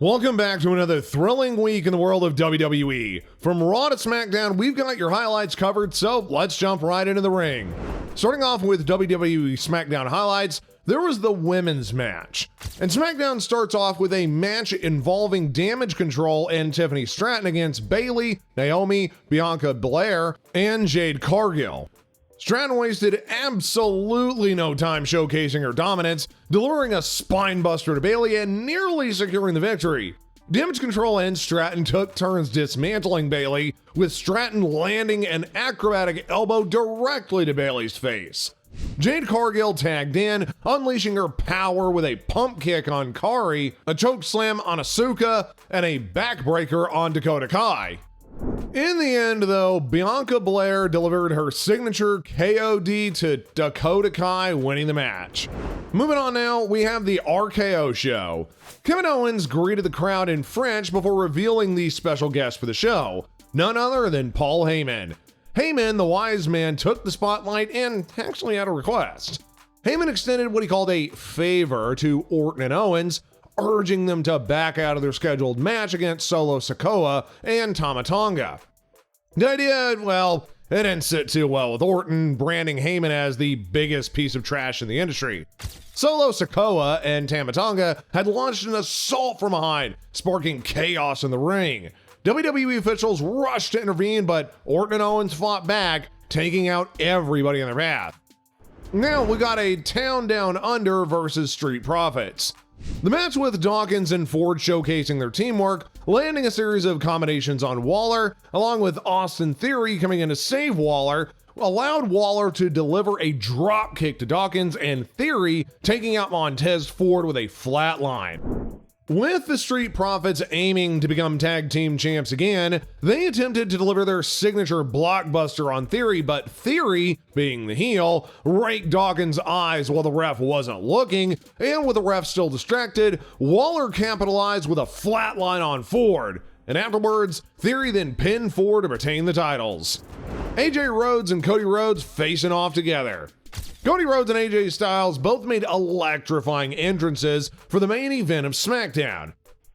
Welcome back to another thrilling week in the world of WWE. From Raw to SmackDown, we've got your highlights covered, so let's jump right into the ring. Starting off with WWE SmackDown highlights, there was the women's match. And SmackDown starts off with a match involving Damage Control and Tiffany Stratton against Bayley, Naomi, Bianca Belair, and Jade Cargill. Stratton wasted absolutely no time showcasing her dominance, delivering a spinebuster to Bayley and nearly securing the victory. Damage Control and Stratton took turns dismantling Bayley, with Stratton landing an acrobatic elbow directly to Bayley's face. Jade Cargill tagged in, unleashing her power with a pump kick on Kari, a choke slam on Asuka, and a backbreaker on Dakota Kai. In the end, though, Bianca Belair delivered her signature KOD to Dakota Kai, winning the match. Moving on now, we have the RKO show. Kevin Owens greeted the crowd in French before revealing the special guest for the show, none other than Paul Heyman. Heyman, the wise man, took the spotlight and actually had a request. Heyman extended what he called a favor to Orton and Owens, urging them to back out of their scheduled match against Solo Sikoa and Tama Tonga. The idea, well, it didn't sit too well with Orton, branding Heyman as the biggest piece of trash in the industry. Solo Sikoa and Tama Tonga had launched an assault from behind, sparking chaos in the ring. WWE officials rushed to intervene, but Orton and Owens fought back, taking out everybody in their path. Now we got a Town Down Under versus Street Profits. The match with Dawkins and Ford showcasing their teamwork, landing a series of combinations on Waller, along with Austin Theory coming in to save Waller, allowed Waller to deliver a drop kick to Dawkins and Theory taking out Montez Ford with a flatline. With the Street Profits aiming to become tag team champs again, they attempted to deliver their signature blockbuster on Theory, but Theory, being the heel, raked Dawkins' eyes while the ref wasn't looking, and with the ref still distracted, Waller capitalized with a flatline on Ford, and afterwards, Theory then pinned Ford to retain the titles. AJ Rhodes and Cody Rhodes facing off together. Cody Rhodes and AJ Styles both made electrifying entrances for the main event of SmackDown.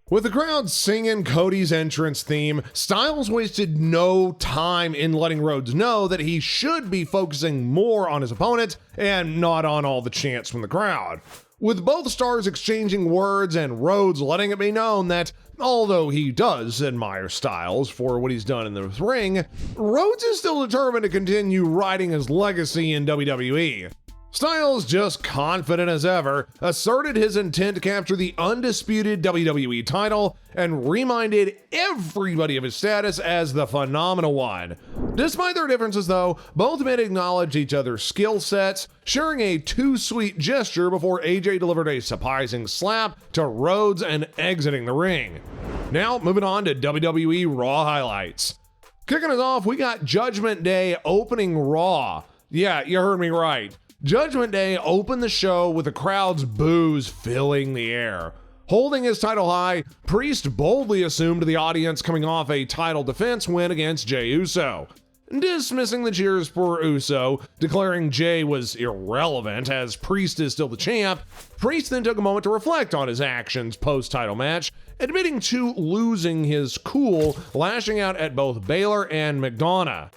With the crowd singing Cody's entrance theme, Styles wasted no time in letting Rhodes know that he should be focusing more on his opponent and not on all the chants from the crowd. With both stars exchanging words and Rhodes letting it be known that, although he does admire Styles for what he's done in the ring, Rhodes is still determined to continue riding his legacy in WWE. Styles, just confident as ever, asserted his intent to capture the undisputed WWE title and reminded everybody of his status as the phenomenal one. Despite their differences though, both men acknowledged each other's skill sets, sharing a too sweet gesture before AJ delivered a surprising slap to Rhodes and exiting the ring. Now, moving on to WWE Raw highlights. Kicking us off, we got Judgment Day opening Raw. Yeah, you heard me right. Judgment Day opened the show with the crowd's boos filling the air. Holding his title high, Priest boldly assumed the audience coming off a title defense win against Jey Uso. Dismissing the cheers for Uso, declaring Jey was irrelevant as Priest is still the champ, Priest then took a moment to reflect on his actions post-title match, admitting to losing his cool, lashing out at both Balor and McDonough.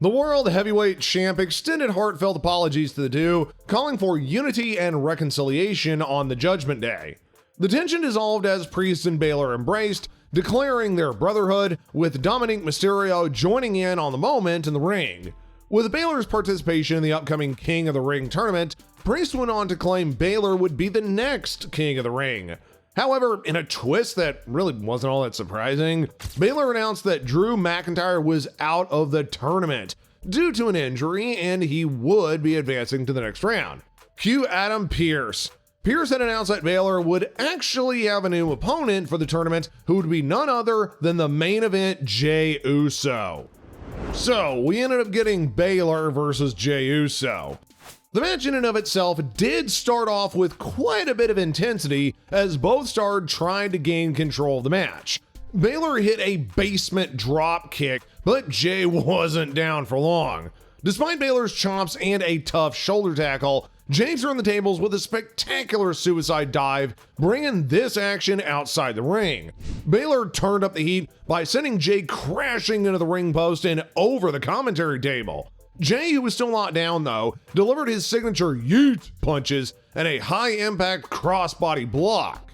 The World Heavyweight Champ extended heartfelt apologies to the two, calling for unity and reconciliation on the Judgment Day. The tension dissolved as Priest and Balor embraced, declaring their brotherhood, with Dominic Mysterio joining in on the moment in the ring. With Balor's participation in the upcoming King of the Ring tournament, Priest went on to claim Balor would be the next King of the Ring. However, in a twist that really wasn't all that surprising, Balor announced that Drew McIntyre was out of the tournament due to an injury and he would be advancing to the next round. Cue Adam Pearce. Pearce had announced that Balor would actually have a new opponent for the tournament who would be none other than the main event Jey Uso. So we ended up getting Balor versus Jey Uso. The match in and of itself did start off with quite a bit of intensity as both stars tried to gain control of the match. Balor hit a basement drop kick, but Jey wasn't down for long. Despite Balor's chops and a tough shoulder tackle, Jey turned the tables with a spectacular suicide dive, bringing this action outside the ring. Balor turned up the heat by sending Jey crashing into the ring post and over the commentary table. Jey, who was still not down though, delivered his signature yeet punches and a high-impact crossbody block.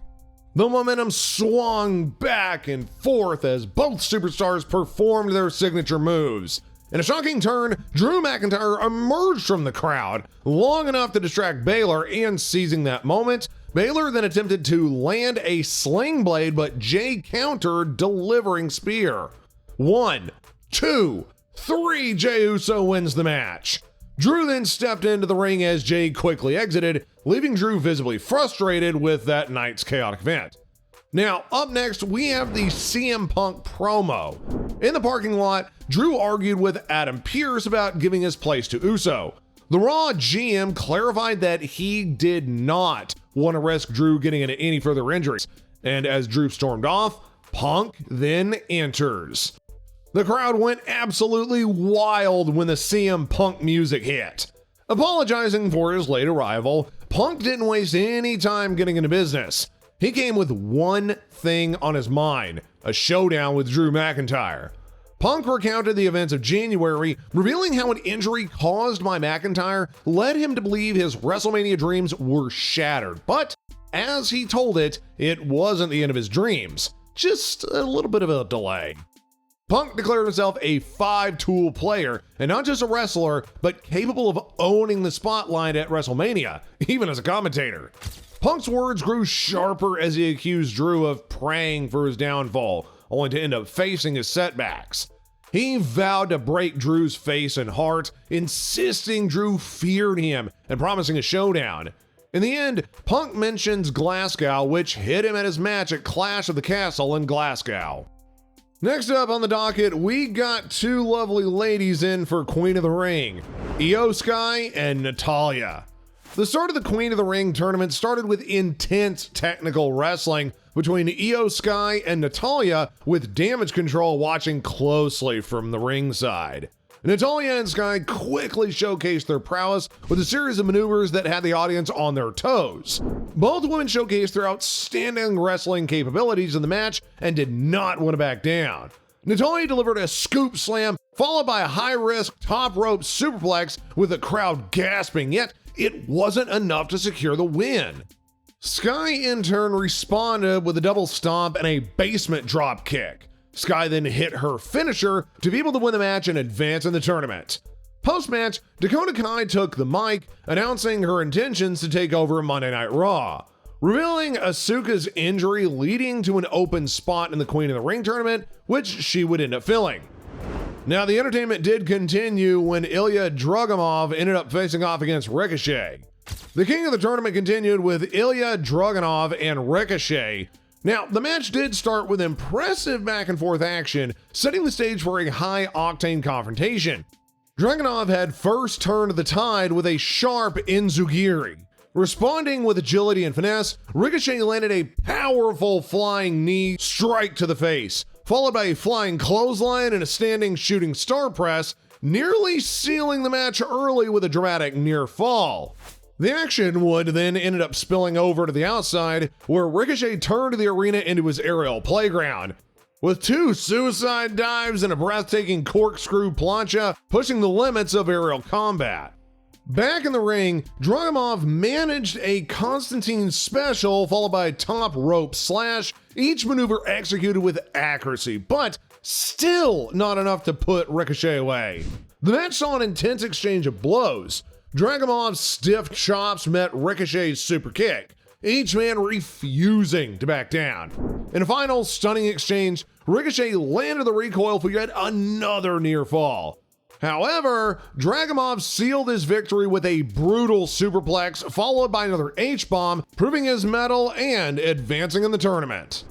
The momentum swung back and forth as both superstars performed their signature moves. In a shocking turn, Drew McIntyre emerged from the crowd long enough to distract Balor, and seizing that moment, Balor then attempted to land a sling blade, but Jey countered, delivering spear. 1, 2, 3, Jey Uso wins the match. Drew then stepped into the ring as Jey quickly exited, leaving Drew visibly frustrated with that night's chaotic event. Now, up next, we have the CM Punk promo. In the parking lot, Drew argued with Adam Pearce about giving his place to Uso. The Raw GM clarified that he did not want to risk Drew getting into any further injuries, and as Drew stormed off, Punk then enters. The crowd went absolutely wild when the CM Punk music hit. Apologizing for his late arrival, Punk didn't waste any time getting into business. He came with one thing on his mind: a showdown with Drew McIntyre. Punk recounted the events of January, revealing how an injury caused by McIntyre led him to believe his WrestleMania dreams were shattered. But as he told it, it wasn't the end of his dreams, just a little bit of a delay. Punk declared himself a 5-tool player, and not just a wrestler, but capable of owning the spotlight at WrestleMania, even as a commentator. Punk's words grew sharper as he accused Drew of praying for his downfall, only to end up facing his setbacks. He vowed to break Drew's face and heart, insisting Drew feared him and promising a showdown. In the end, Punk mentions Glasgow, which hit him at his match at Clash of the Castle in Glasgow. Next up on the docket, we got two lovely ladies in for Queen of the Ring, Iyo Sky and Natalya. The start of the Queen of the Ring tournament started with intense technical wrestling between Iyo Sky and Natalya, with Damage Control watching closely from the ringside. Natalya and Sky quickly showcased their prowess with a series of maneuvers that had the audience on their toes. Both women showcased their outstanding wrestling capabilities in the match and did not want to back down. Natalya delivered a scoop slam followed by a high-risk top rope superplex with the crowd gasping, yet it wasn't enough to secure the win. Sky in turn responded with a double stomp and a basement drop kick. Sky then hit her finisher to be able to win the match and advance in the tournament. Post-match, Dakota Kai took the mic, announcing her intentions to take over Monday Night Raw, revealing Asuka's injury leading to an open spot in the Queen of the Ring tournament, which she would end up filling. Now, the entertainment did continue when Ilja Dragunov ended up facing off against Ricochet. The king of the tournament continued with Ilja Dragunov and Ricochet. Now, the match did start with impressive back and forth action, setting the stage for a high-octane confrontation. Dragunov had first turned the tide with a sharp enzugiri. Responding with agility and finesse, Ricochet landed a powerful flying knee strike to the face, followed by a flying clothesline and a standing shooting star press, nearly sealing the match early with a dramatic near fall. The action would then ended up spilling over to the outside, where Ricochet turned the arena into his aerial playground, with two suicide dives and a breathtaking corkscrew plancha pushing the limits of aerial combat. Back in the ring, Dragunov managed a Constantine special followed by a top rope slash, each maneuver executed with accuracy, but still not enough to put Ricochet away. The match saw an intense exchange of blows. Dragunov's stiff chops met Ricochet's super kick, each man refusing to back down. In a final stunning exchange, Ricochet landed the recoil for yet another near fall. However, Dragunov sealed his victory with a brutal superplex followed by another H-bomb, proving his mettle and advancing in the tournament.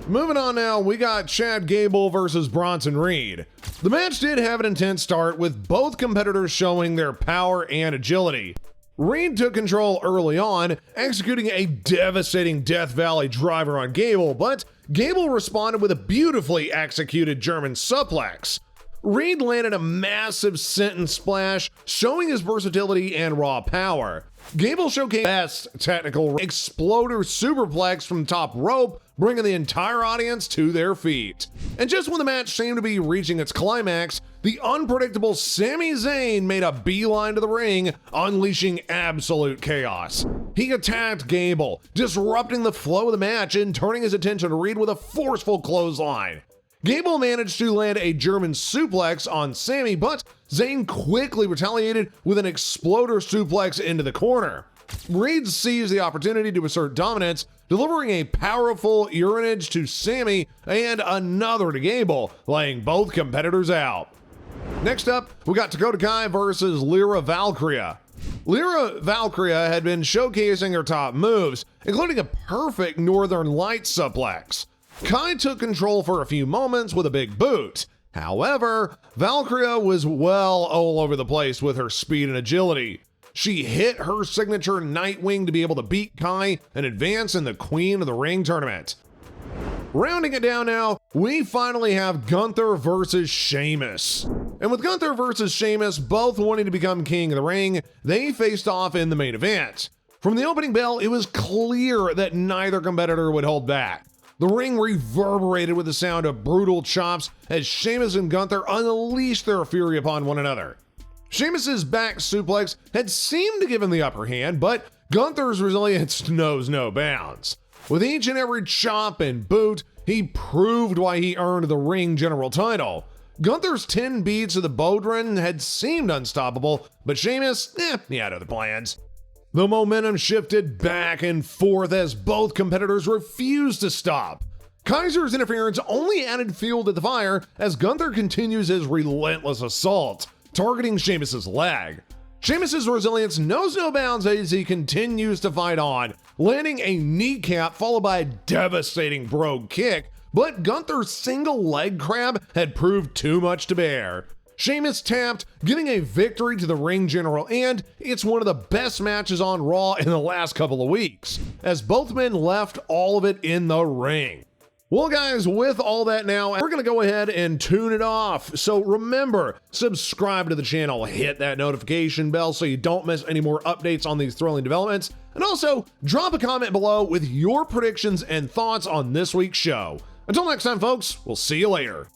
Moving on now, we got Chad Gable versus Bronson Reed. The match did have an intense start with both competitors showing their power and agility. Reed took control early on, executing a devastating Death Valley driver on Gable, but Gable responded with a beautifully executed German suplex. Reed landed a massive senton splash, showing his versatility and raw power. Gable showcased best technical exploder superplex from the top rope, bringing the entire audience to their feet. And just when the match seemed to be reaching its climax, the unpredictable Sami Zayn made a beeline to the ring, unleashing absolute chaos. He attacked Gable, disrupting the flow of the match and turning his attention to Reed with a forceful clothesline. Gable managed to land a German suplex on Sami, but Zayn quickly retaliated with an exploder suplex into the corner. Reed seized the opportunity to assert dominance, delivering a powerful urinage to Sami and another to Gable, laying both competitors out. Next up, we got Dakota Kai versus Lyra Valkyria. Lyra Valkyria had been showcasing her top moves, including a perfect Northern Lights suplex. Kai took control for a few moments with a big boot. However, Valkyria was well all over the place with her speed and agility. She hit her signature Nightwing to be able to beat Kai and advance in the Queen of the Ring tournament. Rounding it down now, we finally have Gunther versus Sheamus. And with Gunther versus Sheamus both wanting to become King of the Ring, they faced off in the main event. From the opening bell, it was clear that neither competitor would hold back. The ring reverberated with the sound of brutal chops as Sheamus and Gunther unleashed their fury upon one another. Sheamus's back suplex had seemed to give him the upper hand, but Gunther's resilience knows no bounds. With each and every chop and boot, he proved why he earned the ring general title. Gunther's 10 beats of the Bodhrán had seemed unstoppable, but Sheamus, he had other plans. The momentum shifted back and forth as both competitors refused to stop. Kaiser's interference only added fuel to the fire as Gunther continues his relentless assault, targeting Sheamus's leg. Sheamus's resilience knows no bounds as he continues to fight on, landing a kneecap followed by a devastating brogue kick, but Gunther's single leg crab had proved too much to bear. Sheamus tapped, giving a victory to the ring general, and it's one of the best matches on Raw in the last couple of weeks, as both men left all of it in the ring. Well guys, with all that now, we're gonna go ahead and tune it off. So remember, subscribe to the channel, hit that notification bell so you don't miss any more updates on these thrilling developments, and also drop a comment below with your predictions and thoughts on this week's show. Until next time folks, we'll see you later.